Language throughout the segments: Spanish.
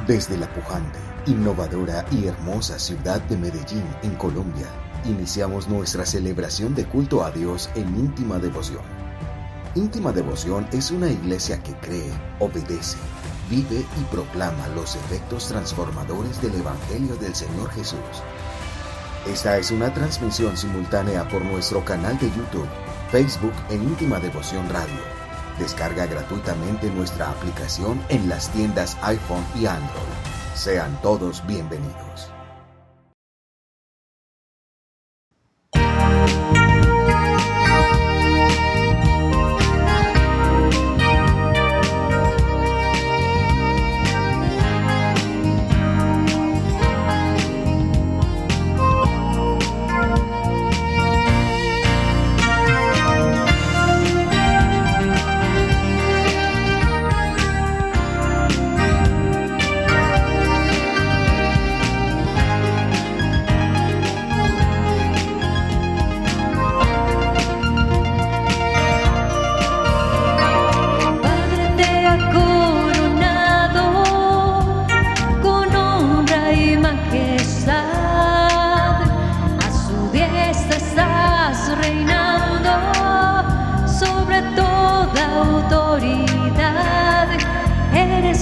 Desde la pujante, innovadora y hermosa ciudad de Medellín, en Colombia, iniciamos nuestra celebración de culto a Dios en Íntima Devoción. Íntima Devoción es una iglesia que cree, obedece, vive y proclama los efectos transformadores del Evangelio del Señor Jesús. Esta es una transmisión simultánea por nuestro canal de YouTube, Facebook en Íntima Devoción Radio. Descarga gratuitamente nuestra aplicación en las tiendas iPhone y Android. Sean todos bienvenidos.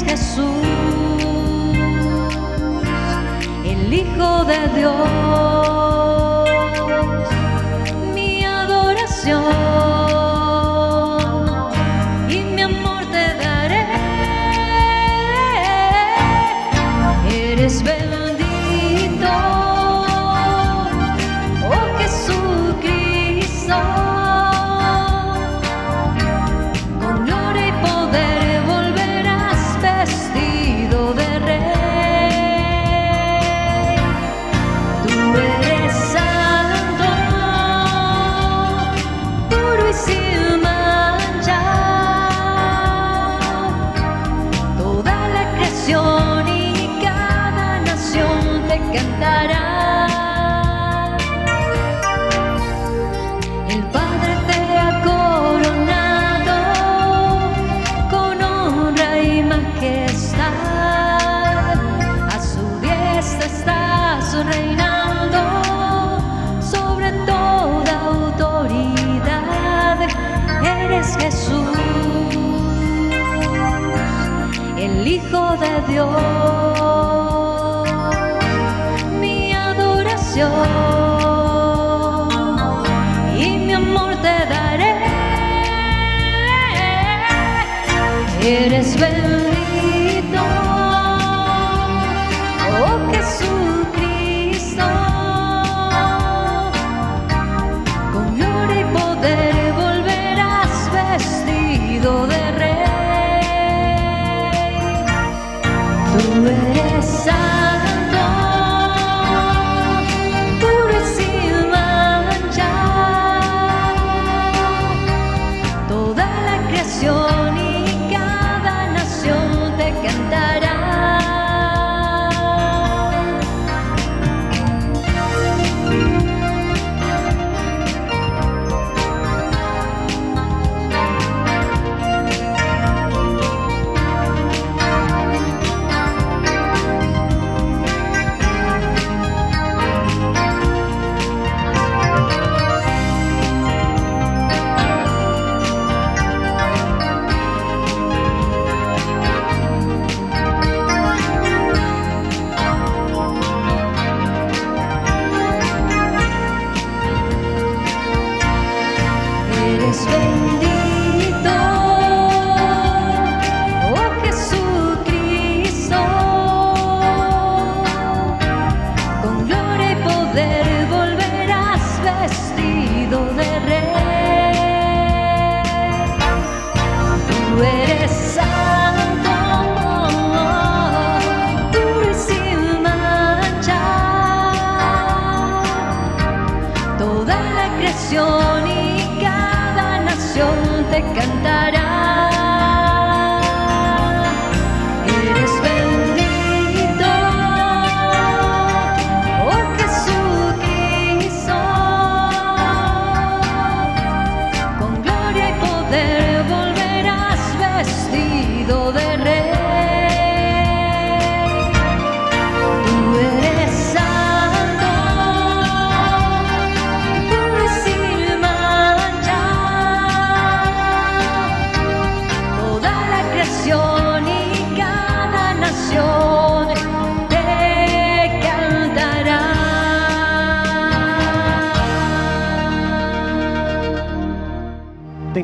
Jesús, el Hijo de Dios, mi adoración y mi amor te daré. Eres bendito, oh Jesucristo. El Padre te ha coronado con honra y majestad. A su diestra estás reinando sobre toda autoridad. Eres Jesús, el Hijo de Dios. Y mi amor te daré. Eres bendito, oh Jesucristo. Con gloria y poder volverás vestido de rey. Tú eres santo, y cada nación te cantará.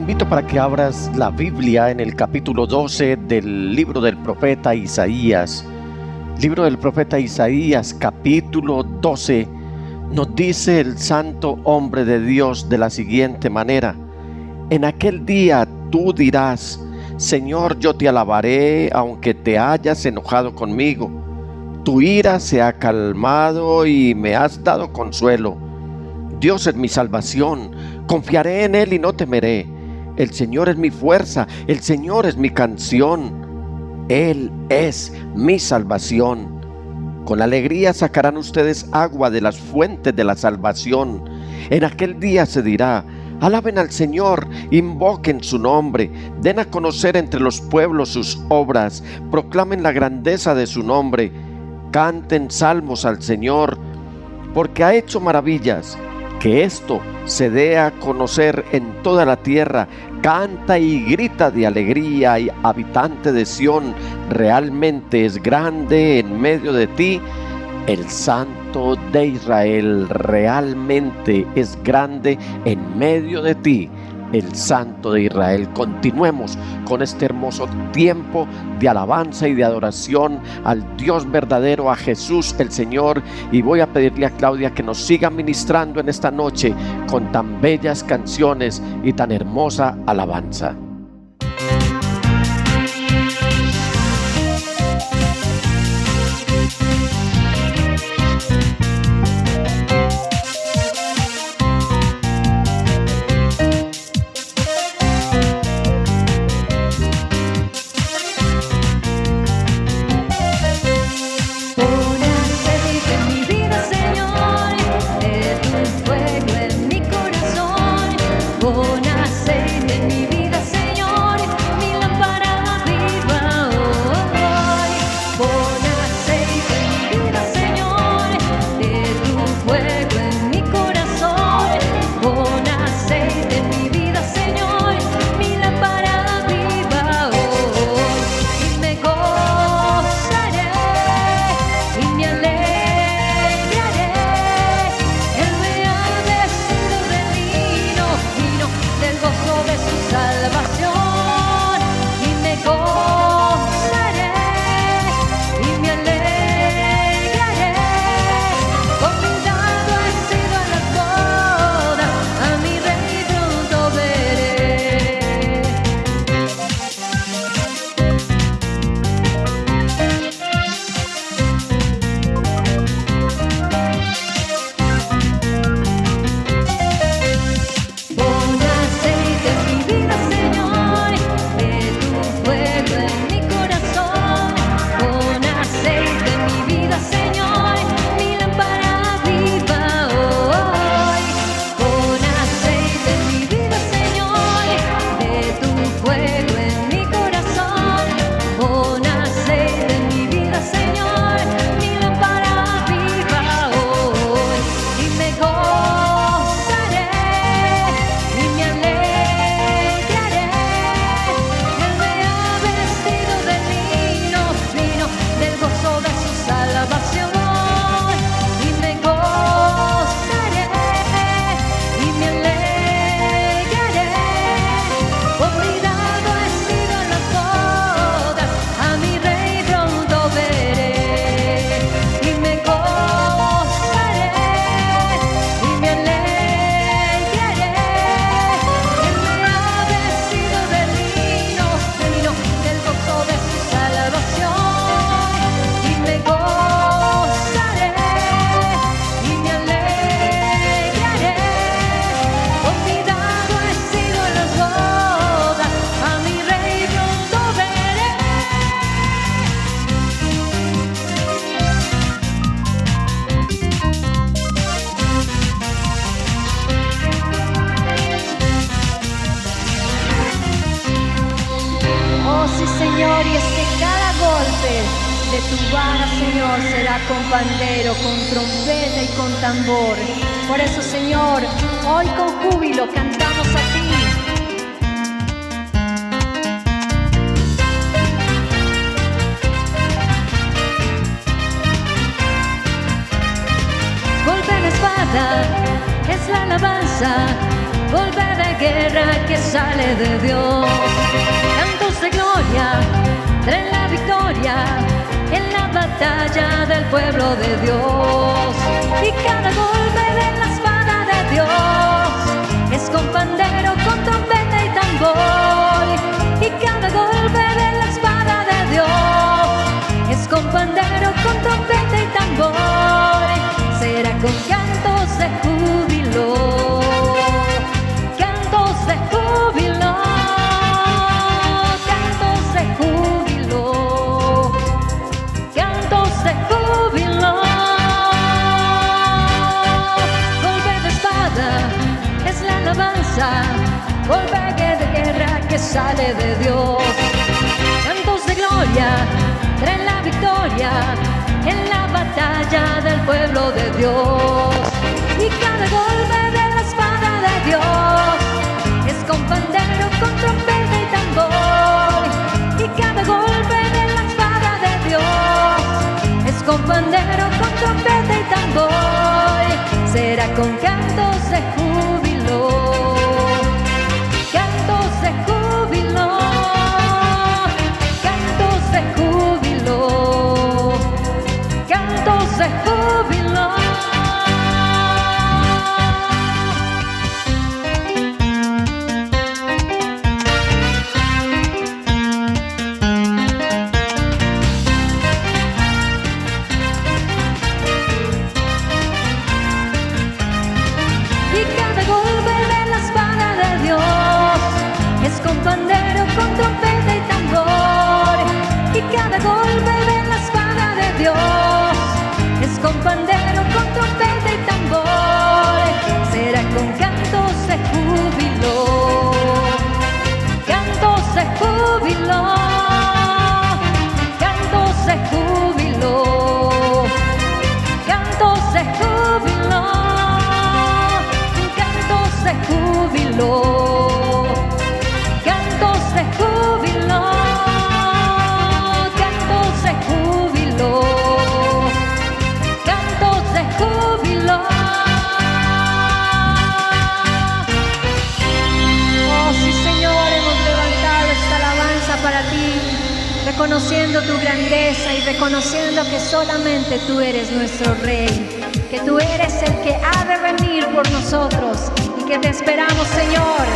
invito para que abras la Biblia en el capítulo 12 del libro del profeta Isaías. Libro del profeta Isaías, capítulo 12, nos dice el santo hombre de Dios de la siguiente manera: en aquel día tú dirás: Señor, yo te alabaré, aunque te hayas enojado conmigo. Tu ira se ha calmado y me has dado consuelo. Dios es mi salvación, confiaré en Él y no temeré. El Señor es mi fuerza, el Señor es mi canción. Él es mi salvación. Con alegría sacarán ustedes agua de las fuentes de la salvación. En aquel día se dirá: alaben al Señor, invoquen su nombre, den a conocer entre los pueblos sus obras, proclamen la grandeza de su nombre, canten salmos al Señor, porque ha hecho maravillas. Que esto se dé a conocer en toda la tierra. Canta y grita de alegría, y habitante de Sión, realmente es grande en medio de ti el Santo de Israel. Realmente es grande en medio de ti el Santo de Israel. Continuemos con este hermoso tiempo de alabanza y de adoración al Dios verdadero, a Jesús el Señor, y voy a pedirle a Claudia que nos siga ministrando en esta noche con tan bellas canciones y tan hermosa alabanza. Señor, y es que cada golpe de tu vara, Señor, será con pandero, con trompeta y con tambor. Por eso, Señor, hoy con júbilo cantamos a ti. Golpe de espada es la alabanza, golpe de guerra que sale de Dios. Cantos de gloria traen la victoria en la batalla del pueblo de Dios. Y cada golpe de la espada de Dios es con pandero, con trompeta y tambor. Y cada golpe de la espada de Dios es con pandero, con trompeta y tambor. Será con cantos de júbilo, cantos de júbilo, cantos de júbilo, cantos de júbilo. Golpe de espada es la alabanza, golpe de guerra que sale de Dios. Cantos de gloria traen la victoria en la batalla del pueblo de Dios. Y cada golpe de la espada de Dios es con pandero, con trompeta y tambor. Y cada golpe de la espada de Dios es con pandero, con trompeta y tambor. Será con cantos de júbilo, cantos de júbilo, cantos de júbilo, cantos de júbilo. Y cada golpe de la espada de Dios es con pandero, con trompeta y tambor. Y cada golpe de la espada de Dios es con pandero, con trompeta y tambor. Será con cantos de júbilo, cantos de júbilo, cantos de júbilo, cantos de júbilo, cantos de júbilo, cantos de júbilo, cantos de júbilo, cantos de júbilo. Oh sí, Señor, hemos levantado esta alabanza para ti, reconociendo tu grandeza y reconociendo que solamente tú eres nuestro Rey, que tú eres el que ha de venir por nosotros y que te esperamos, Señor.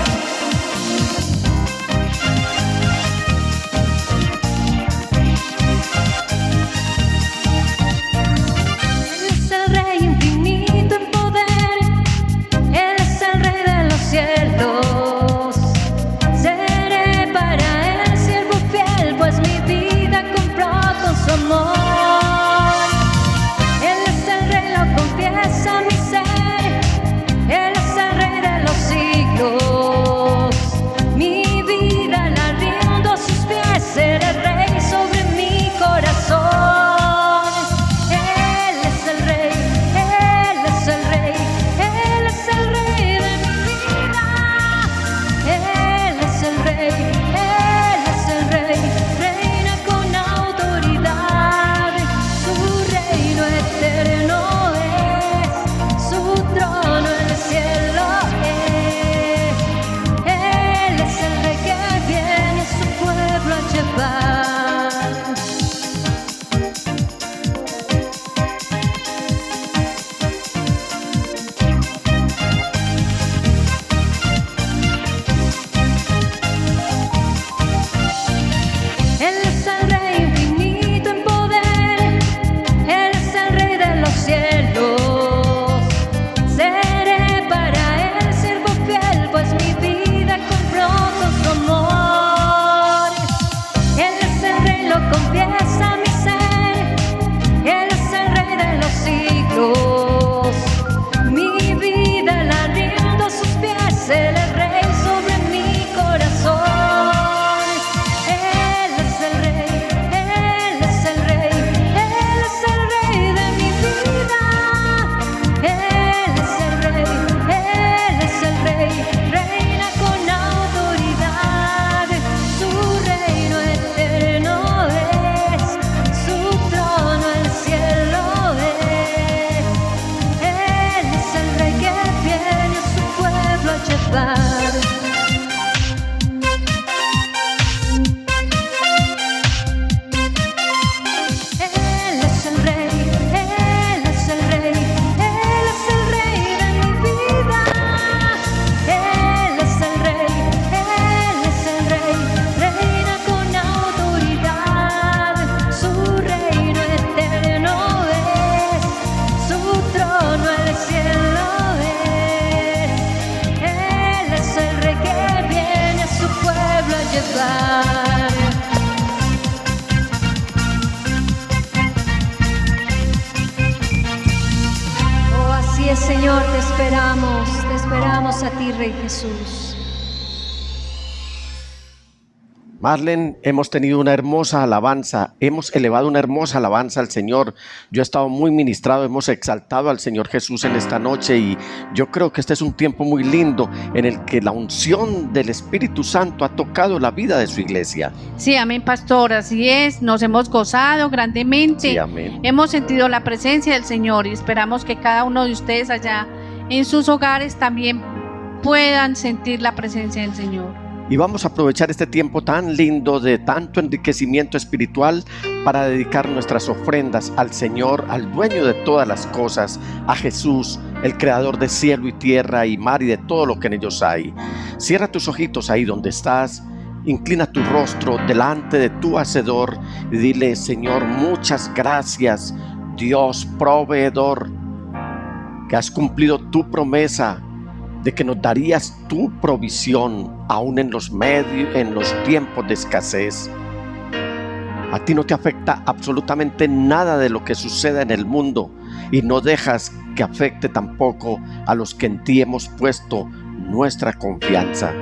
Él es el Rey infinito en poder, Él es el Rey de los cielos. Seré para Él siervo fiel, pues mi vida compró con su amor. Él es el Rey, lo confiesa mi ser, Él es el Rey de los siglos. esperamos a ti, Rey Jesús. Marlene, hemos tenido una hermosa alabanza, hemos elevado una hermosa alabanza al Señor. Yo he estado muy ministrado, hemos exaltado al Señor Jesús en esta noche y yo creo que este es un tiempo muy lindo en el que la unción del Espíritu Santo ha tocado la vida de su iglesia. Sí, amén, pastor, así es, nos hemos gozado grandemente. Sí, amén. Hemos sentido la presencia del Señor y esperamos que cada uno de ustedes allá en sus hogares también puedan sentir la presencia del Señor. Y vamos a aprovechar este tiempo tan lindo de tanto enriquecimiento espiritual para dedicar nuestras ofrendas al Señor, al dueño de todas las cosas, a Jesús, el creador de cielo y tierra y mar y de todo lo que en ellos hay. Cierra tus ojitos ahí donde estás, inclina tu rostro delante de tu Hacedor y dile: Señor, muchas gracias, Dios proveedor, que has cumplido tu promesa de que nos darías tu provisión aún en los tiempos de escasez. A ti no te afecta absolutamente nada de lo que suceda en el mundo y no dejas que afecte tampoco a los que en ti hemos puesto nuestra confianza.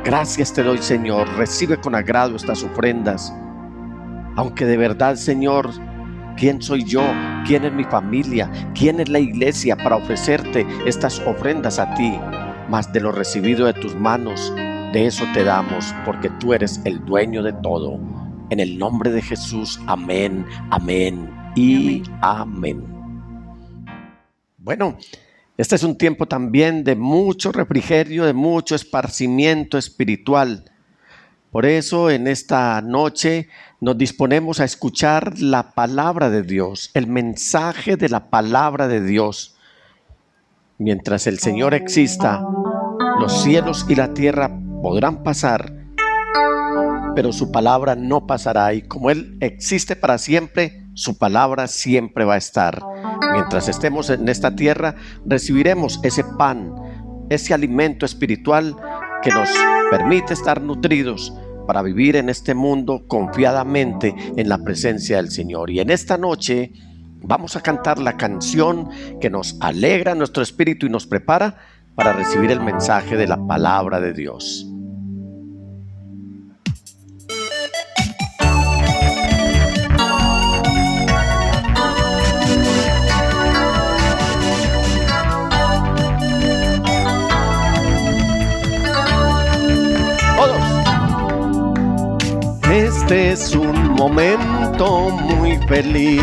Gracias te doy, Señor. Recibe con agrado estas ofrendas. Aunque de verdad, Señor, ¿quién soy yo? ¿Quién es mi familia? ¿Quién es la iglesia para ofrecerte estas ofrendas a ti? Mas de lo recibido de tus manos, de eso te damos, porque tú eres el dueño de todo. En el nombre de Jesús, amén, amén y amén. Bueno, este es un tiempo también de mucho refrigerio, de mucho esparcimiento espiritual. Por eso en esta noche nos disponemos a escuchar la palabra de Dios, el mensaje de la palabra de Dios. Mientras el Señor exista, los cielos y la tierra podrán pasar, pero su palabra no pasará. Y como Él existe para siempre, su palabra siempre va a estar. Mientras estemos en esta tierra, recibiremos ese pan, ese alimento espiritual que nos permite estar nutridos para vivir en este mundo confiadamente en la presencia del Señor. Y en esta noche vamos a cantar la canción que nos alegra nuestro espíritu y nos prepara para recibir el mensaje de la palabra de Dios. Este es un momento muy feliz.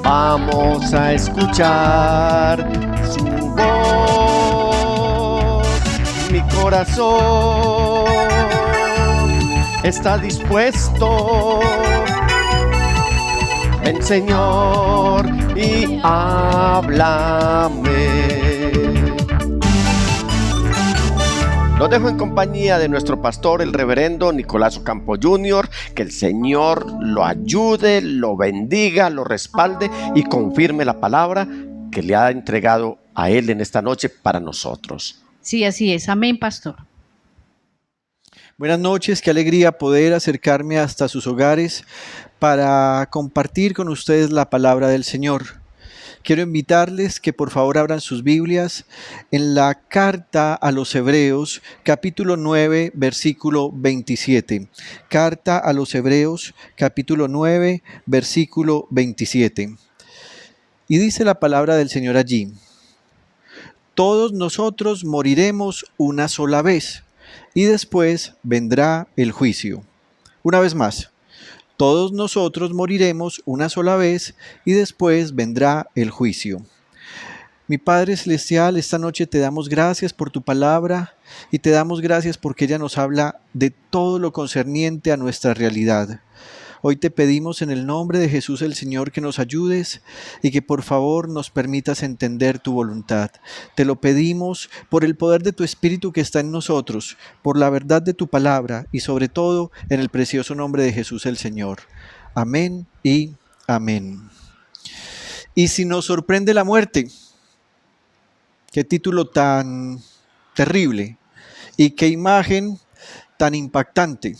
Vamos a escuchar su voz. Mi corazón está dispuesto. Ven, Señor, y háblame. Los dejo en compañía de nuestro pastor, el reverendo Nicolás Ocampo Jr. Que el Señor lo ayude, lo bendiga, lo respalde y confirme la palabra que le ha entregado a él en esta noche para nosotros. Sí, así es. Amén, pastor. Buenas noches, qué alegría poder acercarme hasta sus hogares para compartir con ustedes la palabra del Señor. Quiero invitarles que por favor abran sus Biblias en la carta a los Hebreos, capítulo 9, versículo 27. Carta a los Hebreos, capítulo 9, versículo 27. Y dice la palabra del Señor allí: todos nosotros moriremos una sola vez, y después vendrá el juicio. Una vez más. Todos nosotros moriremos una sola vez y después vendrá el juicio. Mi Padre Celestial, esta noche te damos gracias por tu palabra y te damos gracias porque ella nos habla de todo lo concerniente a nuestra realidad. Hoy te pedimos en el nombre de Jesús el Señor que nos ayudes y que por favor nos permitas entender tu voluntad. Te lo pedimos por el poder de tu Espíritu que está en nosotros, por la verdad de tu palabra y sobre todo en el precioso nombre de Jesús el Señor. Amén y amén. Y si nos sorprende la muerte, qué título tan terrible y qué imagen tan impactante.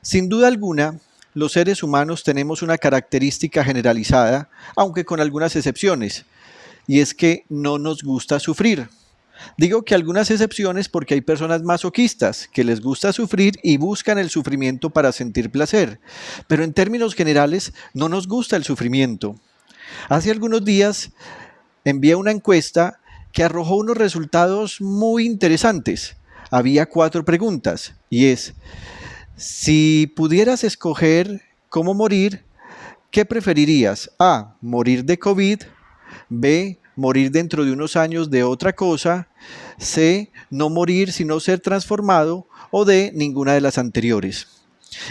Sin duda alguna, los seres humanos tenemos una característica generalizada, aunque con algunas excepciones, y es que no nos gusta sufrir. Digo que algunas excepciones porque hay personas masoquistas que les gusta sufrir y buscan el sufrimiento para sentir placer, pero en términos generales no nos gusta el sufrimiento. Hace algunos días envié una encuesta que arrojó unos resultados muy interesantes. Había 4 preguntas y es: si pudieras escoger cómo morir, ¿qué preferirías? A, morir de COVID. B, morir dentro de unos años de otra cosa. C, no morir sino ser transformado. O D, ninguna de las anteriores.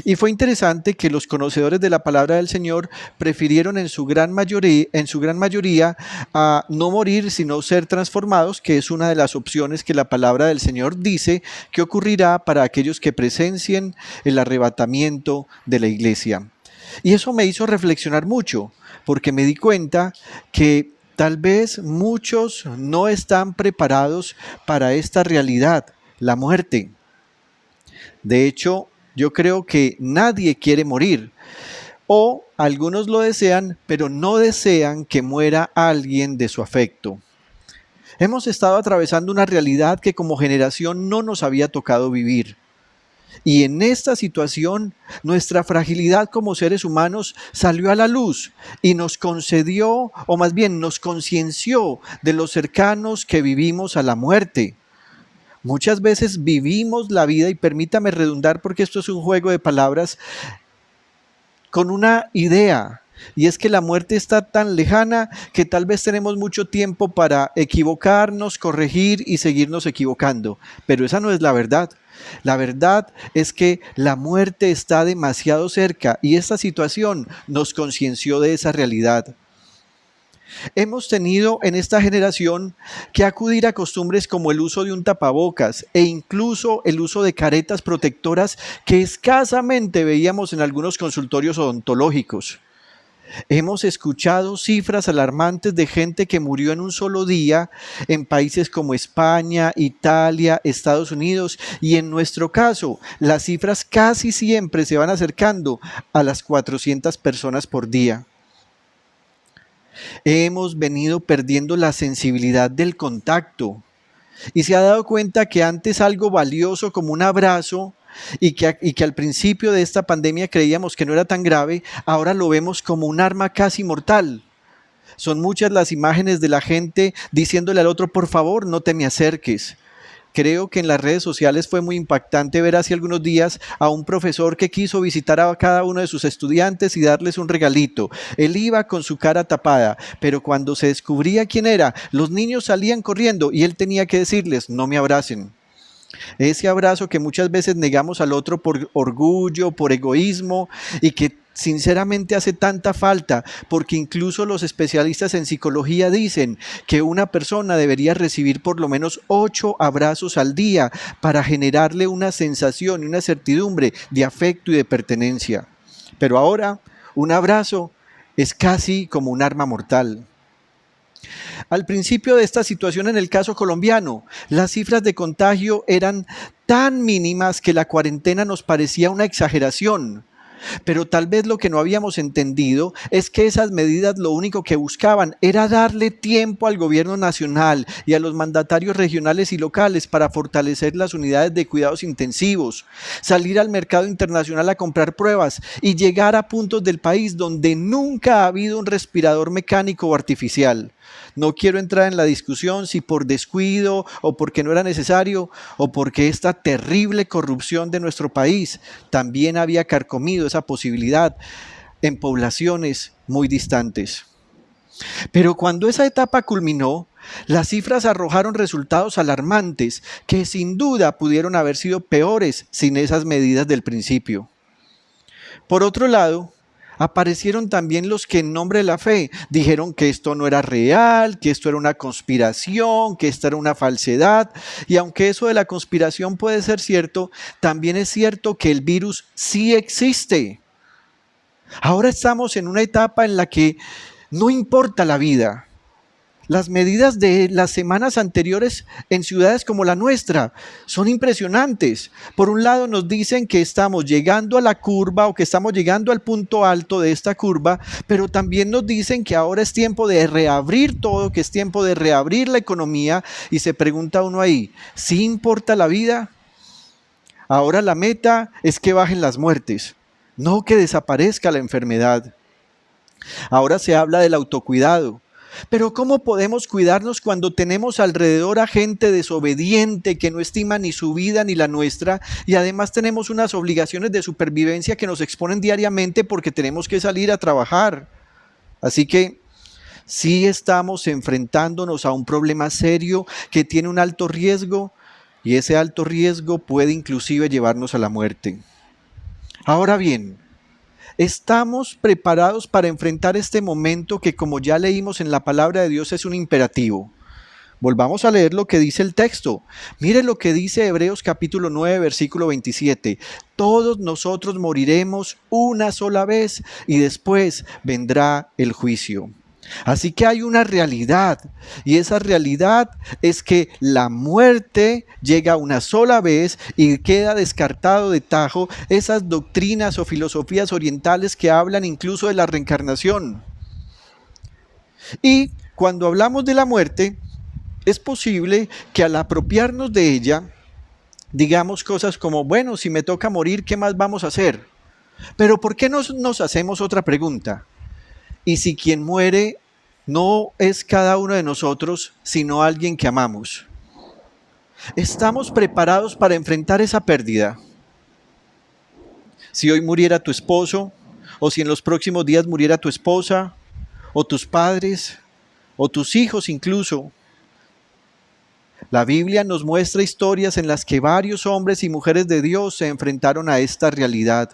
Y fue interesante que los conocedores de la palabra del Señor prefirieron en su gran mayoría a no morir sino ser transformados, que es una de las opciones que la palabra del Señor dice que ocurrirá para aquellos que presencien el arrebatamiento de la iglesia. Y eso me hizo reflexionar mucho, porque me di cuenta que tal vez muchos no están preparados para esta realidad, la muerte. De hecho, yo creo que nadie quiere morir, o algunos lo desean, pero no desean que muera alguien de su afecto. Hemos estado atravesando una realidad que como generación no nos había tocado vivir. Y en esta situación, nuestra fragilidad como seres humanos salió a la luz y nos concedió, o más bien nos concienció de los cercanos que vivimos a la muerte. Muchas veces vivimos la vida, y permítame redundar porque esto es un juego de palabras, con una idea, y es que la muerte está tan lejana que tal vez tenemos mucho tiempo para equivocarnos, corregir y seguirnos equivocando, pero esa no es la verdad. La verdad es que la muerte está demasiado cerca y esta situación nos concienció de esa realidad. Hemos tenido en esta generación que acudir a costumbres como el uso de un tapabocas e incluso el uso de caretas protectoras que escasamente veíamos en algunos consultorios odontológicos. Hemos escuchado cifras alarmantes de gente que murió en un solo día en países como España, Italia, Estados Unidos, y en nuestro caso las cifras casi siempre se van acercando a las 400 personas por día. Hemos venido perdiendo la sensibilidad del contacto y se ha dado cuenta que antes algo valioso como un abrazo y que al principio de esta pandemia creíamos que no era tan grave, ahora lo vemos como un arma casi mortal. Son muchas las imágenes de la gente diciéndole al otro: por favor, no te me acerques. Creo que en las redes sociales fue muy impactante ver hace algunos días a un profesor que quiso visitar a cada uno de sus estudiantes y darles un regalito. Él iba con su cara tapada, pero cuando se descubría quién era, los niños salían corriendo y él tenía que decirles: no me abracen. Ese abrazo que muchas veces negamos al otro por orgullo, por egoísmo, y que sinceramente hace tanta falta, porque incluso los especialistas en psicología dicen que una persona debería recibir por lo menos 8 abrazos al día para generarle una sensación y una certidumbre de afecto y de pertenencia. Pero ahora un abrazo es casi como un arma mortal. Al principio de esta situación en el caso colombiano, las cifras de contagio eran tan mínimas que la cuarentena nos parecía una exageración. Pero tal vez lo que no habíamos entendido es que esas medidas lo único que buscaban era darle tiempo al gobierno nacional y a los mandatarios regionales y locales para fortalecer las unidades de cuidados intensivos, salir al mercado internacional a comprar pruebas y llegar a puntos del país donde nunca ha habido un respirador mecánico o artificial. No quiero entrar en la discusión si por descuido o porque no era necesario o porque esta terrible corrupción de nuestro país también había carcomido esa posibilidad en poblaciones muy distantes. Pero cuando esa etapa culminó, las cifras arrojaron resultados alarmantes que sin duda pudieron haber sido peores sin esas medidas del principio. Por otro lado, aparecieron también los que en nombre de la fe dijeron que esto no era real, que esto era una conspiración, que esto era una falsedad. Y aunque eso de la conspiración puede ser cierto, también es cierto que el virus sí existe. Ahora estamos en una etapa en la que no importa la vida. Las medidas de las semanas anteriores en ciudades como la nuestra son impresionantes. Por un lado nos dicen que estamos llegando a la curva o que estamos llegando al punto alto de esta curva, pero también nos dicen que ahora es tiempo de reabrir todo, que es tiempo de reabrir la economía, y se pregunta uno ahí, ¿sí importa la vida? Ahora la meta es que bajen las muertes, no que desaparezca la enfermedad. Ahora se habla del autocuidado. Pero ¿cómo podemos cuidarnos cuando tenemos alrededor a gente desobediente que no estima ni su vida ni la nuestra, y además tenemos unas obligaciones de supervivencia que nos exponen diariamente porque tenemos que salir a trabajar? Así que sí estamos enfrentándonos a un problema serio que tiene un alto riesgo, y ese alto riesgo puede inclusive llevarnos a la muerte. Ahora bien, ¿estamos preparados para enfrentar este momento que, como ya leímos en la palabra de Dios, es un imperativo? Volvamos a leer lo que dice el texto. Mire lo que dice Hebreos capítulo 9, versículo 27. Todos nosotros moriremos una sola vez y después vendrá el juicio. Así que hay una realidad, y esa realidad es que la muerte llega una sola vez y queda descartado de tajo esas doctrinas o filosofías orientales que hablan incluso de la reencarnación. Y cuando hablamos de la muerte, es posible que al apropiarnos de ella, digamos cosas como, bueno, si me toca morir, ¿qué más vamos a hacer? Pero ¿por qué nos hacemos otra pregunta? ¿Y si quien muere no es cada uno de nosotros, sino alguien que amamos? ¿Estamos preparados para enfrentar esa pérdida? Si hoy muriera tu esposo, o si en los próximos días muriera tu esposa, o tus padres, o tus hijos incluso. La Biblia nos muestra historias en las que varios hombres y mujeres de Dios se enfrentaron a esta realidad.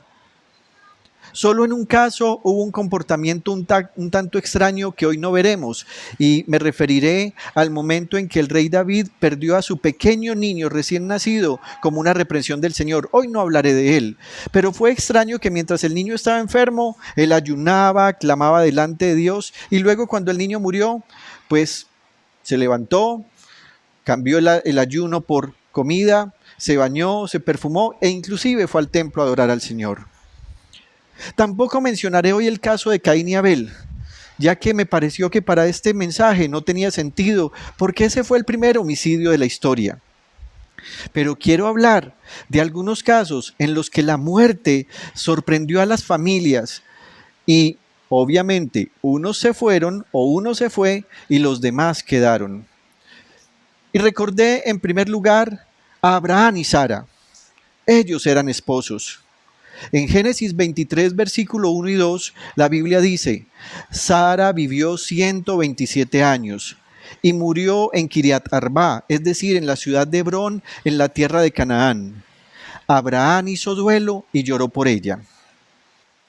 Solo en un caso hubo un comportamiento un tanto extraño que hoy no veremos, y me referiré al momento en que el rey David perdió a su pequeño niño recién nacido como una reprensión del Señor. Hoy no hablaré de él, pero fue extraño que mientras el niño estaba enfermo, él ayunaba, clamaba delante de Dios, y luego cuando el niño murió, pues se levantó, cambió el ayuno por comida, se bañó, se perfumó e inclusive fue al templo a adorar al Señor. Tampoco mencionaré hoy el caso de Caín y Abel, ya que me pareció que para este mensaje no tenía sentido, porque ese fue el primer homicidio de la historia. Pero quiero hablar de algunos casos en los que la muerte sorprendió a las familias y, obviamente, unos se fueron o uno se fue y los demás quedaron. Y recordé en primer lugar a Abraham y Sara. Ellos eran esposos. En Génesis 23, versículo 1 y 2, la Biblia dice, Sara vivió 127 años y murió en Kiriat Arba, es decir, en la ciudad de Hebrón, en la tierra de Canaán. Abraham hizo duelo y lloró por ella.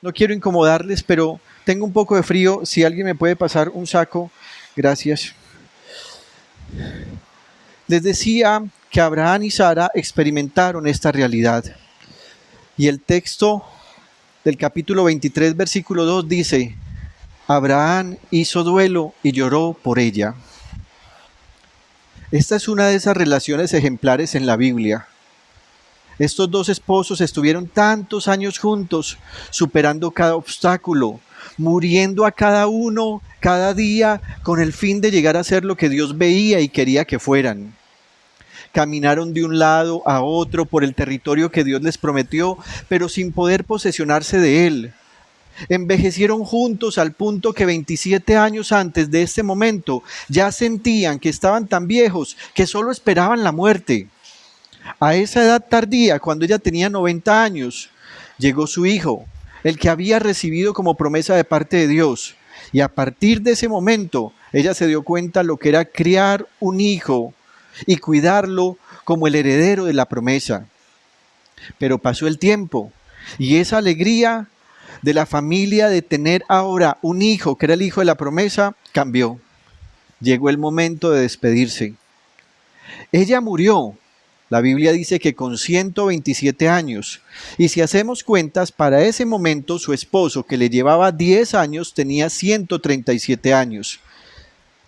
No quiero incomodarles, pero tengo un poco de frío. Si alguien me puede pasar un saco, gracias. Les decía que Abraham y Sara experimentaron esta realidad. Y el texto del capítulo 23, versículo 2 dice, Abraham hizo duelo y lloró por ella. Esta es una de esas relaciones ejemplares en la Biblia. Estos dos esposos estuvieron tantos años juntos, superando cada obstáculo, muriendo a cada uno, cada día, con el fin de llegar a ser lo que Dios veía y quería que fueran. Caminaron de un lado a otro por el territorio que Dios les prometió, pero sin poder posesionarse de él. Envejecieron juntos al punto que 27 años antes de este momento ya sentían que estaban tan viejos que solo esperaban la muerte. A esa edad tardía, cuando ella tenía 90 años, llegó su hijo, el que había recibido como promesa de parte de Dios. Y a partir de ese momento, ella se dio cuenta lo que era criar un hijo y cuidarlo como el heredero de la promesa. Pero pasó el tiempo y esa alegría de la familia de tener ahora un hijo, que era el hijo de la promesa, cambió. Llegó el momento de despedirse. Ella murió, la Biblia dice que con 127 años, y si hacemos cuentas, para ese momento su esposo, que le llevaba 10 años, tenía 137 años.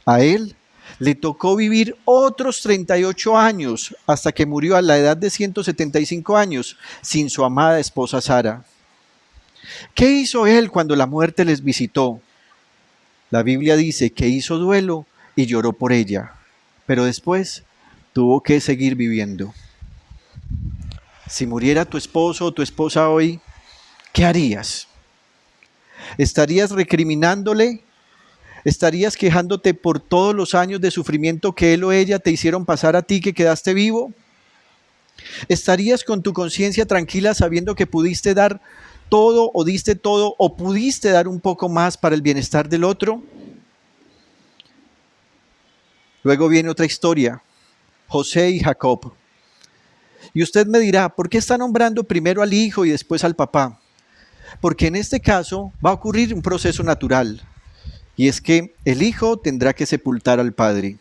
A él le tocó vivir otros 38 años hasta que murió a la edad de 175 años sin su amada esposa Sara. ¿Qué hizo él cuando la muerte les visitó? La Biblia dice que hizo duelo y lloró por ella, pero después tuvo que seguir viviendo. Si muriera tu esposo o tu esposa hoy, ¿qué harías? ¿Estarías recriminándole? ¿Estarías quejándote por todos los años de sufrimiento que él o ella te hicieron pasar a ti que quedaste vivo? ¿Estarías con tu conciencia tranquila sabiendo que pudiste dar todo o diste todo o pudiste dar un poco más para el bienestar del otro? Luego viene otra historia, José y Jacob. Y usted me dirá, ¿por qué está nombrando primero al hijo y después al papá? Porque en este caso va a ocurrir un proceso natural, y es que el hijo tendrá que sepultar al padre.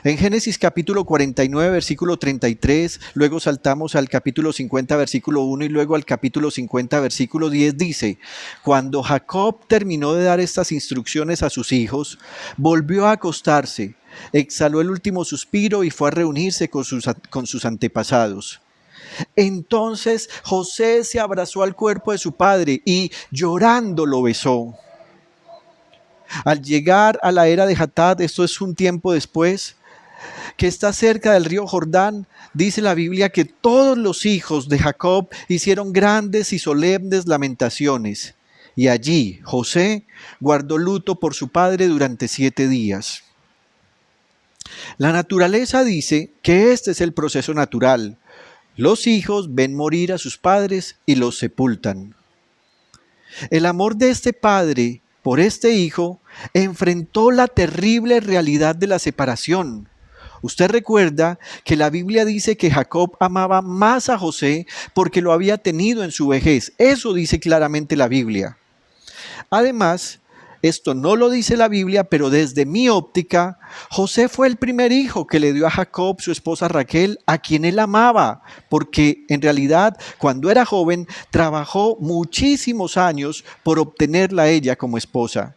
En Génesis capítulo 49, versículo 33, luego saltamos al capítulo 50, versículo 1 y luego al capítulo 50, versículo 10, dice: cuando Jacob terminó de dar estas instrucciones a sus hijos, volvió a acostarse, exhaló el último suspiro y fue a reunirse con sus antepasados. Entonces José se abrazó al cuerpo de su padre y llorando lo besó. Al llegar a la era de Hadad, esto es un tiempo después, que está cerca del río Jordán, dice la Biblia que todos los hijos de Jacob hicieron grandes y solemnes lamentaciones. Y allí José guardó luto por su padre durante 7 días. La naturaleza dice que este es el proceso natural. Los hijos ven morir a sus padres y los sepultan. El amor de este padre por este hijo enfrentó la terrible realidad de la separación. Usted recuerda que la Biblia dice que Jacob amaba más a José porque lo había tenido en su vejez. Eso dice claramente la Biblia. Además, esto no lo dice la Biblia, pero desde mi óptica, José fue el primer hijo que le dio a Jacob, su esposa Raquel, a quien él amaba, porque en realidad cuando era joven trabajó muchísimos años por obtenerla a ella como esposa.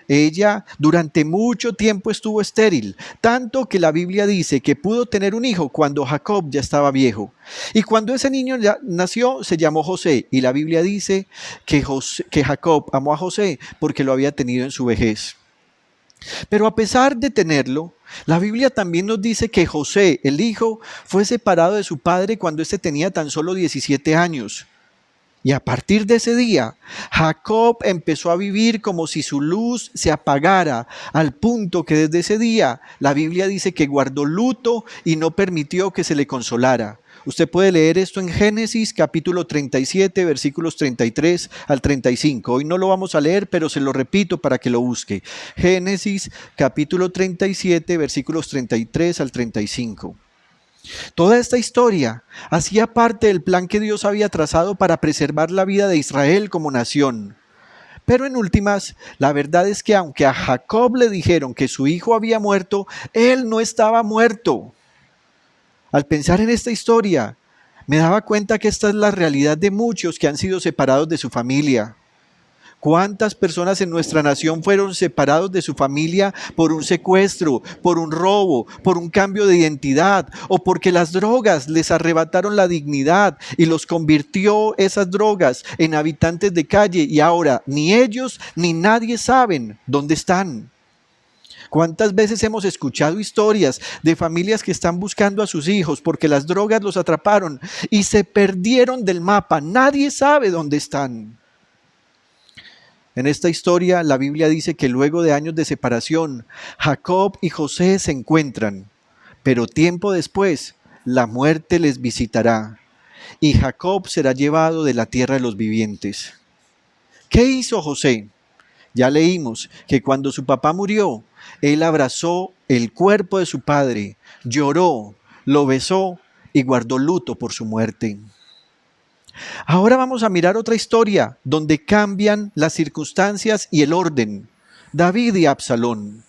Ella durante mucho tiempo estuvo estéril, tanto que la Biblia dice que pudo tener un hijo cuando Jacob ya estaba viejo. Y cuando ese niño ya nació, se llamó José. Y la Biblia dice que Jacob amó a José porque lo había tenido en su vejez. Pero a pesar de tenerlo, la Biblia también nos dice que José, el hijo, fue separado de su padre cuando éste tenía tan solo 17 años. Y a partir de ese día, Jacob empezó a vivir como si su luz se apagara, al punto que desde ese día la Biblia dice que guardó luto y no permitió que se le consolara. Usted puede leer esto en Génesis capítulo 37, versículos 33 al 35. Hoy no lo vamos a leer, pero se lo repito para que lo busque. Génesis capítulo 37, versículos 33 al 35. Toda esta historia hacía parte del plan que Dios había trazado para preservar la vida de Israel como nación. Pero en últimas, la verdad es que aunque a Jacob le dijeron que su hijo había muerto, él no estaba muerto. Al pensar en esta historia, me daba cuenta que esta es la realidad de muchos que han sido separados de su familia. ¿Cuántas personas en nuestra nación fueron separados de su familia por un secuestro, por un robo, por un cambio de identidad o porque las drogas les arrebataron la dignidad y los convirtió esas drogas en habitantes de calle y ahora ni ellos ni nadie saben dónde están? ¿Cuántas veces hemos escuchado historias de familias que están buscando a sus hijos porque las drogas los atraparon y se perdieron del mapa? Nadie sabe dónde están. En esta historia, la Biblia dice que luego de años de separación, Jacob y José se encuentran, pero tiempo después, la muerte les visitará y Jacob será llevado de la tierra de los vivientes. ¿Qué hizo José? Ya leímos que cuando su papá murió, él abrazó el cuerpo de su padre, lloró, lo besó y guardó luto por su muerte. Ahora vamos a mirar otra historia donde cambian las circunstancias y el orden. David y Absalón.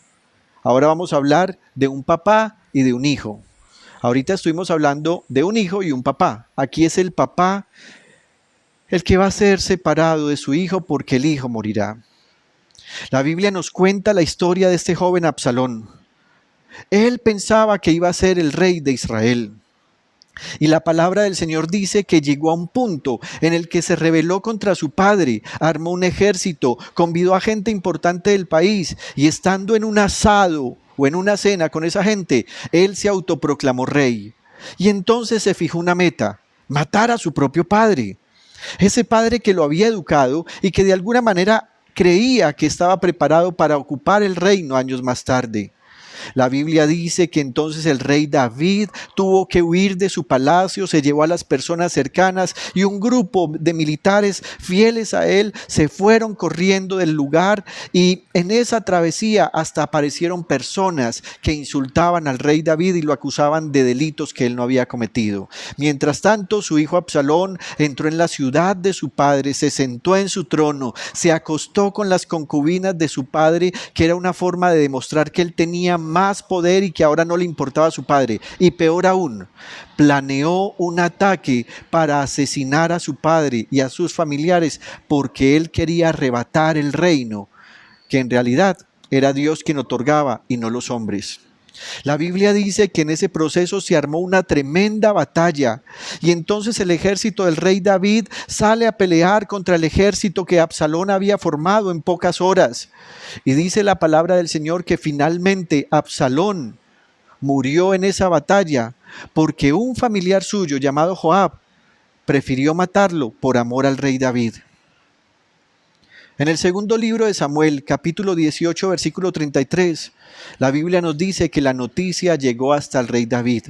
Ahora vamos a hablar de un papá y de un hijo. Ahorita estuvimos hablando de un hijo y un papá. Aquí es el papá el que va a ser separado de su hijo porque el hijo morirá. La Biblia nos cuenta la historia de este joven Absalón. Él pensaba que iba a ser el rey de Israel. Y la palabra del Señor dice que llegó a un punto en el que se rebeló contra su padre, armó un ejército, convidó a gente importante del país y estando en un asado o en una cena con esa gente, él se autoproclamó rey. Y entonces se fijó una meta: matar a su propio padre. Ese padre que lo había educado y que de alguna manera creía que estaba preparado para ocupar el reino años más tarde. La Biblia dice que entonces el rey David tuvo que huir de su palacio, se llevó a las personas cercanas y un grupo de militares fieles a él se fueron corriendo del lugar, y en esa travesía hasta aparecieron personas que insultaban al rey David y lo acusaban de delitos que él no había cometido. Mientras tanto, su hijo Absalón entró en la ciudad de su padre, se sentó en su trono, se acostó con las concubinas de su padre, que era una forma de demostrar que él tenía más poder y que ahora no le importaba a su padre. Y peor aún, planeó un ataque para asesinar a su padre y a sus familiares porque él quería arrebatar el reino, que en realidad era Dios quien otorgaba y no los hombres. La Biblia dice que en ese proceso se armó una tremenda batalla y entonces el ejército del rey David sale a pelear contra el ejército que Absalón había formado en pocas horas. Y dice la palabra del Señor que finalmente Absalón murió en esa batalla porque un familiar suyo llamado Joab prefirió matarlo por amor al rey David. En el segundo libro de Samuel, capítulo 18, versículo 33, la Biblia nos dice que la noticia llegó hasta el rey David.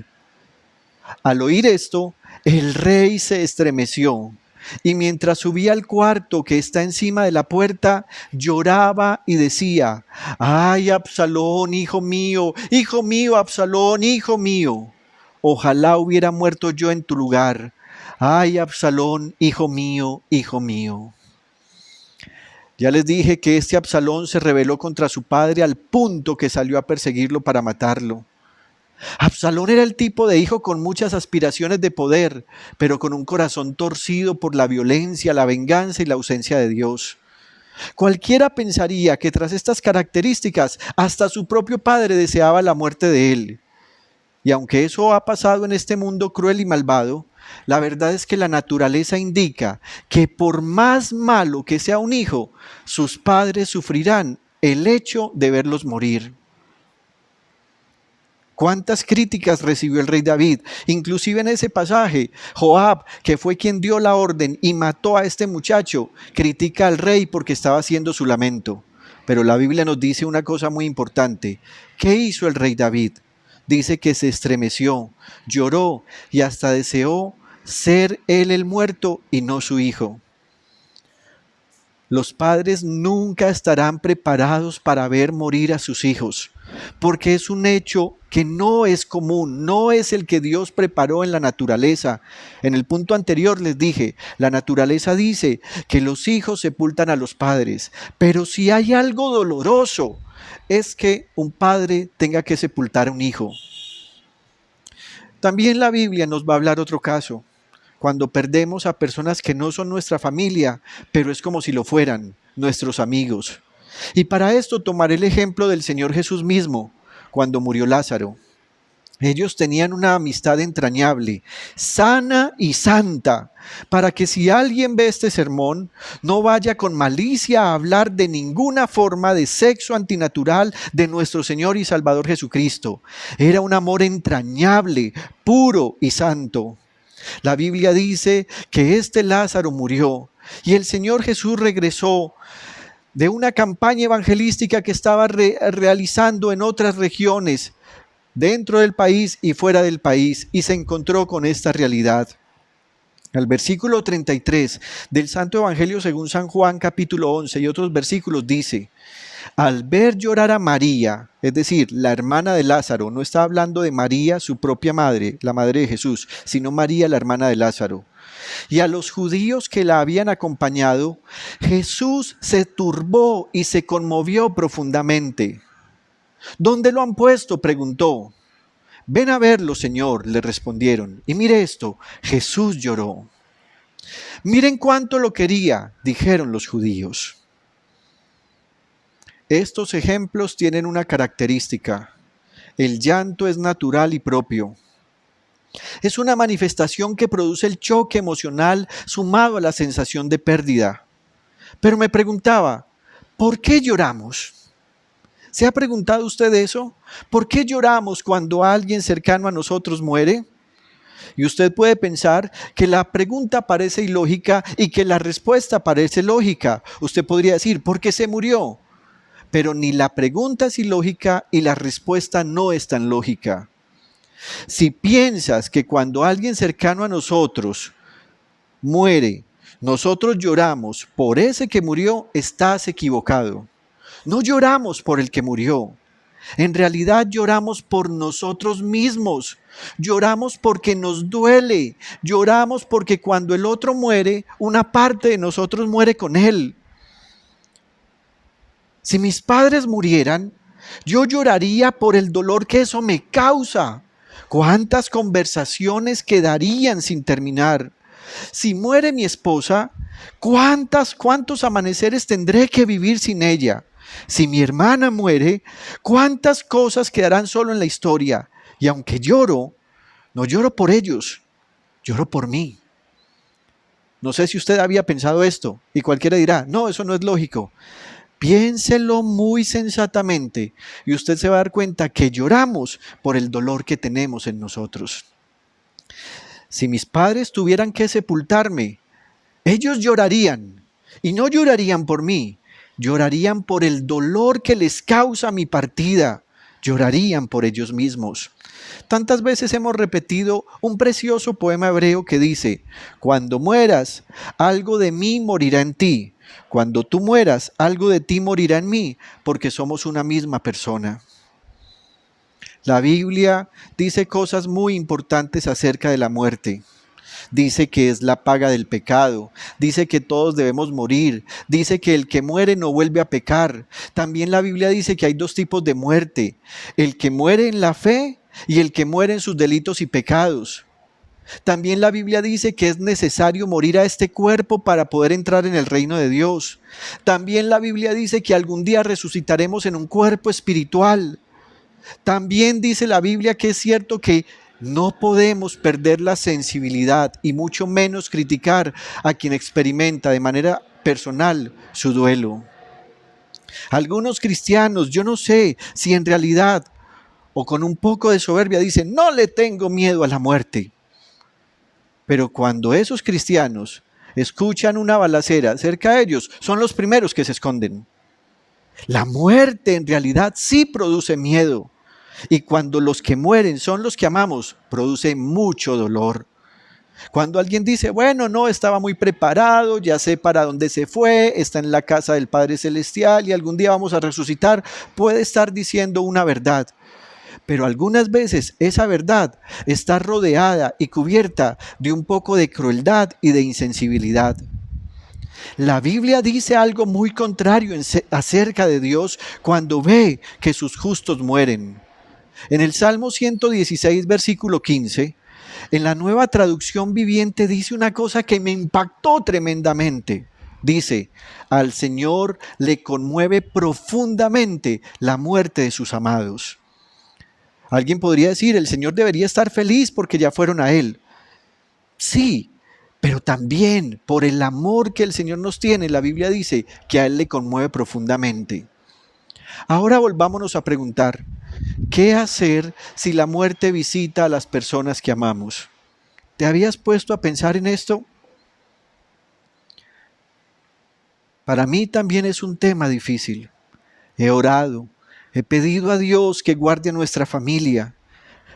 Al oír esto, el rey se estremeció y mientras subía al cuarto que está encima de la puerta, lloraba y decía: ¡ay, Absalón, hijo mío, Absalón, hijo mío! Ojalá hubiera muerto yo en tu lugar. ¡Ay, Absalón, hijo mío, hijo mío! Ya les dije que este Absalón se rebeló contra su padre al punto que salió a perseguirlo para matarlo. Absalón era el tipo de hijo con muchas aspiraciones de poder, pero con un corazón torcido por la violencia, la venganza y la ausencia de Dios. Cualquiera pensaría que tras estas características, hasta su propio padre deseaba la muerte de él. Y aunque eso ha pasado en este mundo cruel y malvado, la verdad es que la naturaleza indica que por más malo que sea un hijo, sus padres sufrirán el hecho de verlos morir. ¿Cuántas críticas recibió el rey David? Inclusive en ese pasaje, Joab, que fue quien dio la orden y mató a este muchacho, critica al rey porque estaba haciendo su lamento. Pero la Biblia nos dice una cosa muy importante. ¿Qué hizo el rey David? Dice que se estremeció, lloró y hasta deseó ser él el muerto y no su hijo. Los padres nunca estarán preparados para ver morir a sus hijos, porque es un hecho que no es común, no es el que Dios preparó en la naturaleza. En el punto anterior les dije, la naturaleza dice que los hijos sepultan a los padres, pero si hay algo doloroso, es que un padre tenga que sepultar a un hijo. También la Biblia nos va a hablar otro caso, cuando perdemos a personas que no son nuestra familia, pero es como si lo fueran, nuestros amigos. Y para esto tomaré el ejemplo del Señor Jesús mismo, cuando murió Lázaro. Ellos tenían una amistad entrañable, sana y santa, para que si alguien ve este sermón, no vaya con malicia a hablar de ninguna forma de sexo antinatural de nuestro Señor y Salvador Jesucristo. Era un amor entrañable, puro y santo. La Biblia dice que este Lázaro murió y el Señor Jesús regresó de una campaña evangelística que estaba realizando en otras regiones, dentro del país y fuera del país, y se encontró con esta realidad. El versículo 33 del Santo Evangelio según San Juan, capítulo 11 y otros versículos dice: al ver llorar a María, es decir, la hermana de Lázaro, no está hablando de María, su propia madre, la madre de Jesús, sino María, la hermana de Lázaro, y a los judíos que la habían acompañado, Jesús se turbó y se conmovió profundamente. ¿Dónde lo han puesto?, preguntó. Ven a verlo, Señor, le respondieron. Y mire esto, Jesús lloró. Miren cuánto lo quería, dijeron los judíos. Estos ejemplos tienen una característica. El llanto es natural y propio. Es una manifestación que produce el choque emocional sumado a la sensación de pérdida. Pero me preguntaba, ¿por qué lloramos? ¿Se ha preguntado usted eso? ¿Por qué lloramos cuando alguien cercano a nosotros muere? Y usted puede pensar que la pregunta parece ilógica y que la respuesta parece lógica. Usted podría decir, ¿por qué se murió? Pero ni la pregunta es ilógica y la respuesta no es tan lógica. Si piensas que cuando alguien cercano a nosotros muere, nosotros lloramos por ese que murió, estás equivocado. No lloramos por el que murió. En realidad lloramos por nosotros mismos. Lloramos porque nos duele. Lloramos porque cuando el otro muere, una parte de nosotros muere con él. Si mis padres murieran, yo lloraría por el dolor que eso me causa. ¿Cuántas conversaciones quedarían sin terminar? Si muere mi esposa, ¿cuántos amaneceres tendré que vivir sin ella? Si mi hermana muere, ¿cuántas cosas quedarán solo en la historia? Y aunque lloro, no lloro por ellos, lloro por mí. No sé si usted había pensado esto y cualquiera dirá, no, eso no es lógico. Piénselo muy sensatamente y usted se va a dar cuenta que lloramos por el dolor que tenemos en nosotros. Si mis padres tuvieran que sepultarme, ellos llorarían y no llorarían por mí, llorarían por el dolor que les causa mi partida, llorarían por ellos mismos. Tantas veces hemos repetido un precioso poema hebreo que dice, cuando mueras, algo de mí morirá en ti. Cuando tú mueras, algo de ti morirá en mí, porque somos una misma persona. La Biblia dice cosas muy importantes acerca de la muerte. Dice que es la paga del pecado, dice que todos debemos morir, dice que el que muere no vuelve a pecar. También la Biblia dice que hay dos tipos de muerte, el que muere en la fe y el que muere en sus delitos y pecados. También la Biblia dice que es necesario morir a este cuerpo para poder entrar en el reino de Dios. También la Biblia dice que algún día resucitaremos en un cuerpo espiritual. También dice la Biblia que es cierto que no podemos perder la sensibilidad y mucho menos criticar a quien experimenta de manera personal su duelo. Algunos cristianos, yo no sé si en realidad o con un poco de soberbia dicen, no le tengo miedo a la muerte. Pero cuando esos cristianos escuchan una balacera cerca de ellos, son los primeros que se esconden. La muerte en realidad sí produce miedo. Y cuando los que mueren son los que amamos, produce mucho dolor. Cuando alguien dice, bueno, no, estaba muy preparado, ya sé para dónde se fue, está en la casa del Padre Celestial y algún día vamos a resucitar, puede estar diciendo una verdad. Pero algunas veces esa verdad está rodeada y cubierta de un poco de crueldad y de insensibilidad. La Biblia dice algo muy contrario acerca de Dios cuando ve que sus justos mueren. En el Salmo 116, versículo 15, en la Nueva Traducción Viviente dice una cosa que me impactó tremendamente. Dice, al Señor le conmueve profundamente la muerte de sus amados. Alguien podría decir, el Señor debería estar feliz porque ya fueron a Él. Sí, pero también por el amor que el Señor nos tiene, la Biblia dice que a Él le conmueve profundamente. Ahora volvámonos a preguntar, ¿qué hacer si la muerte visita a las personas que amamos? ¿Te habías puesto a pensar en esto? Para mí también es un tema difícil. He orado. He pedido a Dios que guarde a nuestra familia.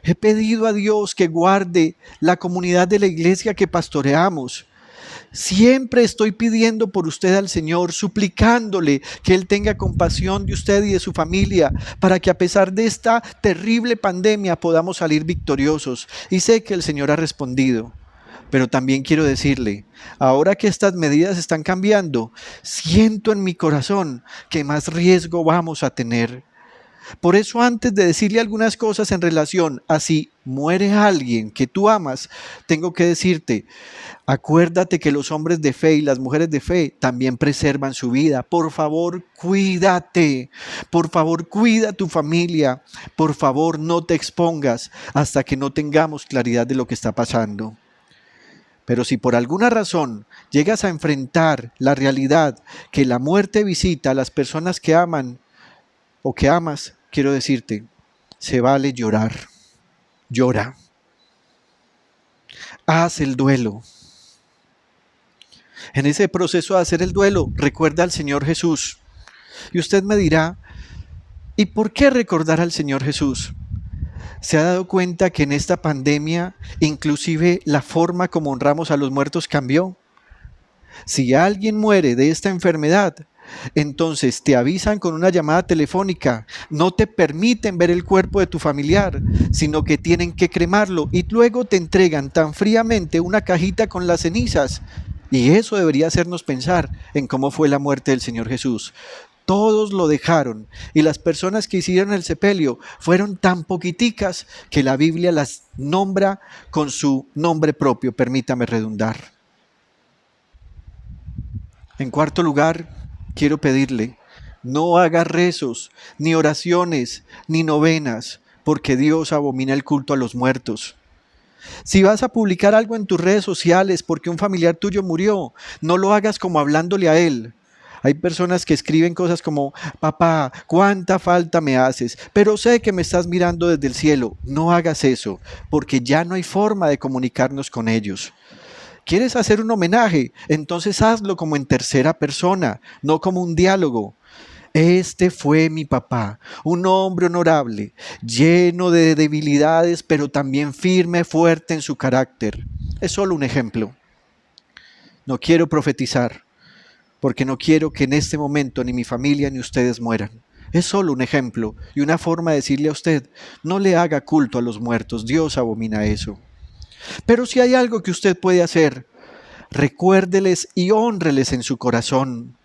He pedido a Dios que guarde la comunidad de la iglesia que pastoreamos. Siempre estoy pidiendo por usted al Señor, suplicándole que Él tenga compasión de usted y de su familia, para que a pesar de esta terrible pandemia podamos salir victoriosos. Y sé que el Señor ha respondido. Pero también quiero decirle, ahora que estas medidas están cambiando, siento en mi corazón que más riesgo vamos a tener. Por eso antes de decirle algunas cosas en relación a si muere alguien que tú amas, tengo que decirte, acuérdate que los hombres de fe y las mujeres de fe también preservan su vida. Por favor, cuídate. Por favor, cuida a tu familia. Por favor, no te expongas hasta que no tengamos claridad de lo que está pasando. Pero si por alguna razón llegas a enfrentar la realidad que la muerte visita a las personas que aman o que amas, quiero decirte, se vale llorar. Llora. Haz el duelo. En ese proceso de hacer el duelo, recuerda al Señor Jesús. Y usted me dirá, ¿y por qué recordar al Señor Jesús? ¿Se ha dado cuenta que en esta pandemia inclusive la forma como honramos a los muertos cambió? Si alguien muere de esta enfermedad, entonces te avisan con una llamada telefónica, no te permiten ver el cuerpo de tu familiar, sino que tienen que cremarlo y luego te entregan tan fríamente una cajita con las cenizas. Y eso debería hacernos pensar en cómo fue la muerte del Señor Jesús. Todos lo dejaron y las personas que hicieron el sepelio fueron tan poquiticas que la Biblia las nombra con su nombre propio, permítame redundar. En cuarto lugar, quiero pedirle, no haga rezos, ni oraciones, ni novenas, porque Dios abomina el culto a los muertos. Si vas a publicar algo en tus redes sociales porque un familiar tuyo murió, no lo hagas como hablándole a él. Hay personas que escriben cosas como, papá, ¿cuánta falta me haces? Pero sé que me estás mirando desde el cielo. No hagas eso, porque ya no hay forma de comunicarnos con ellos. ¿Quieres hacer un homenaje? Entonces hazlo como en tercera persona, no como un diálogo. Este fue mi papá, un hombre honorable, lleno de debilidades, pero también firme, fuerte en su carácter. Es solo un ejemplo. No quiero profetizar, porque no quiero que en este momento ni mi familia ni ustedes mueran. Es solo un ejemplo y una forma de decirle a usted, no le haga culto a los muertos, Dios abomina eso. Pero si hay algo que usted puede hacer, recuérdeles y hónreles en su corazón.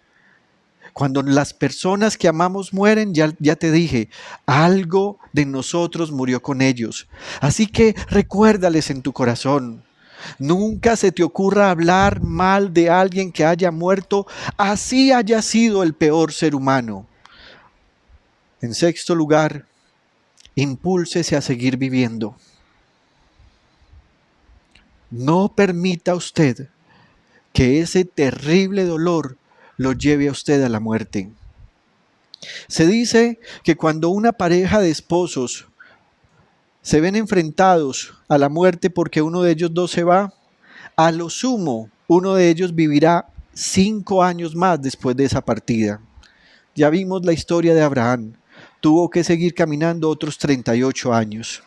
Cuando las personas que amamos mueren, ya te dije, algo de nosotros murió con ellos. Así que recuérdales en tu corazón. Nunca se te ocurra hablar mal de alguien que haya muerto, así haya sido el peor ser humano. En sexto lugar, impúlsese a seguir viviendo. No permita usted que ese terrible dolor lo lleve a usted a la muerte. Se dice que cuando una pareja de esposos se ven enfrentados a la muerte porque uno de ellos dos se va, a lo sumo uno de ellos vivirá 5 años más después de esa partida. Ya vimos la historia de Abraham, tuvo que seguir caminando otros 38 años.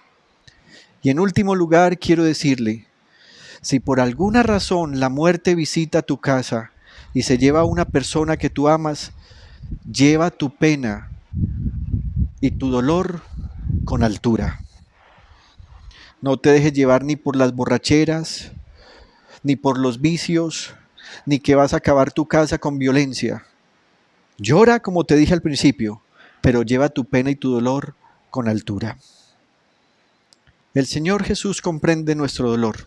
Y en último lugar quiero decirle, si por alguna razón la muerte visita tu casa y se lleva a una persona que tú amas, lleva tu pena y tu dolor con altura. No te dejes llevar ni por las borracheras, ni por los vicios, ni que vas a acabar tu casa con violencia. Llora como te dije al principio, pero lleva tu pena y tu dolor con altura. El Señor Jesús comprende nuestro dolor.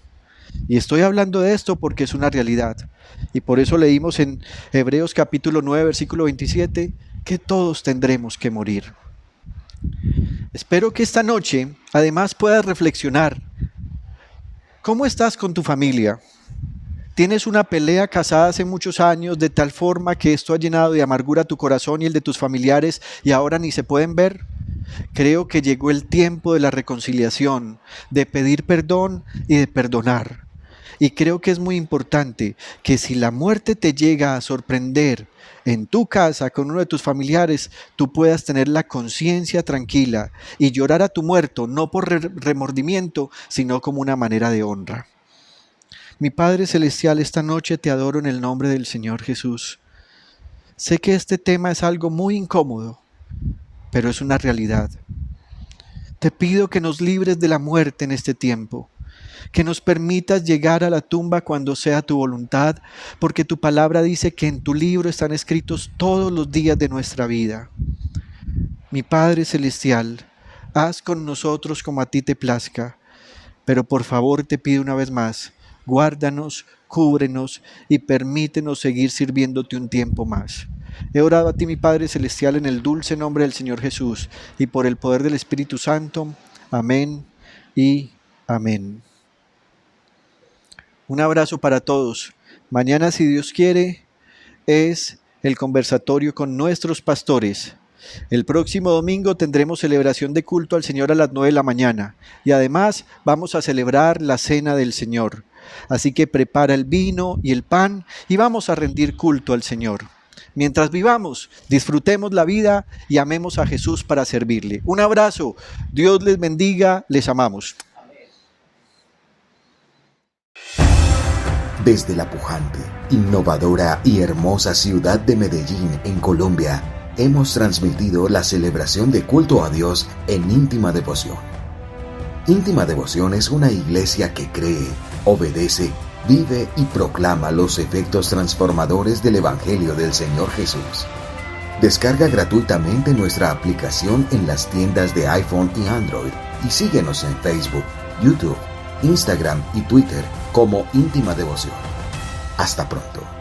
Y estoy hablando de esto porque es una realidad. Y por eso leímos en Hebreos capítulo 9, versículo 27, que todos tendremos que morir. Espero que esta noche además puedas reflexionar. ¿Cómo estás con tu familia? ¿Tienes una pelea casada hace muchos años de tal forma que esto ha llenado de amargura tu corazón y el de tus familiares y ahora ni se pueden ver? Creo que llegó el tiempo de la reconciliación, de pedir perdón y de perdonar. Y creo que es muy importante que si la muerte te llega a sorprender en tu casa con uno de tus familiares, tú puedas tener la conciencia tranquila y llorar a tu muerto, no por remordimiento, sino como una manera de honra. Mi Padre Celestial, esta noche te adoro en el nombre del Señor Jesús. Sé que este tema es algo muy incómodo, pero es una realidad. Te pido que nos libres de la muerte en este tiempo, que nos permitas llegar a la tumba cuando sea tu voluntad, porque tu palabra dice que en tu libro están escritos todos los días de nuestra vida. mi Padre Celestial, haz con nosotros como a ti te plazca, pero por favor te pido una vez más, guárdanos, cúbrenos y permítenos seguir sirviéndote un tiempo más. He orado a ti, mi Padre Celestial, en el dulce nombre del Señor Jesús y por el poder del Espíritu Santo. Amén y amén. Un abrazo para todos. Mañana, si Dios quiere, es el conversatorio con nuestros pastores. El próximo domingo tendremos celebración de culto al Señor a las 9 de la mañana y además vamos a celebrar la cena del Señor. Así que prepara el vino y el pan y vamos a rendir culto al Señor. Mientras vivamos, disfrutemos la vida y amemos a Jesús para servirle. Un abrazo, Dios les bendiga, les amamos. Desde la pujante, innovadora y hermosa ciudad de Medellín, en Colombia, hemos transmitido la celebración de culto a Dios en Íntima Devoción. Íntima Devoción es una iglesia que cree, obedece, vive y proclama los efectos transformadores del Evangelio del Señor Jesús. Descarga gratuitamente nuestra aplicación en las tiendas de iPhone y Android y síguenos en Facebook, YouTube, Instagram y Twitter como Íntima Devoción. Hasta pronto.